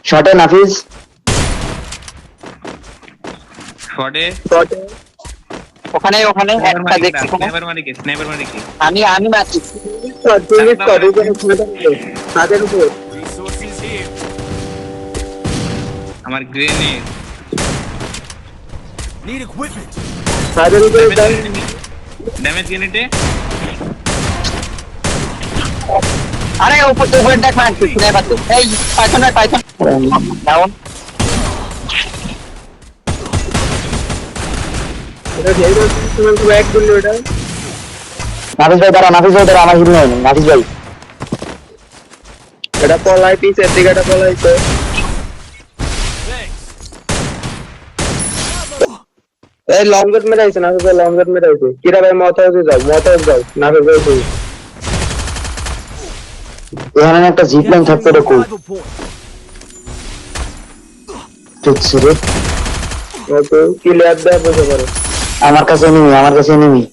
শটে নাফিজ শটে ওখানে একটা দেখছি স্নাইপার মারি কি আমি মারছি তাদের উপর Resources here. আমার গ্রেনেড Need equipment. তাদের উপরে ড্যামেজ গ্রেনেডে আরে উপর দেখ মারছি স্নাইপার তো এই পাইথন ডাউন এটা যেই তুমি ব্যাক করলে ওটা নাফিজ ভাই দাঁড়া আমার হিল নাই নাফিজ ভাই এটা পলাই পিছের দিকে এটা পলাই তো Thanks. এই লংগেট মেরে আইছে নাফিজ ভাই লংগেট মেরে আইছে কিরা ভাই মাথা হতে যাও নাফিজ ভাই তুই এখানে একটা জিপ লাইন থাকতে রে কো Survival point. তুই রে ওকে কি ল্যাব দেয়া বসে পারে আমার কাছে নেই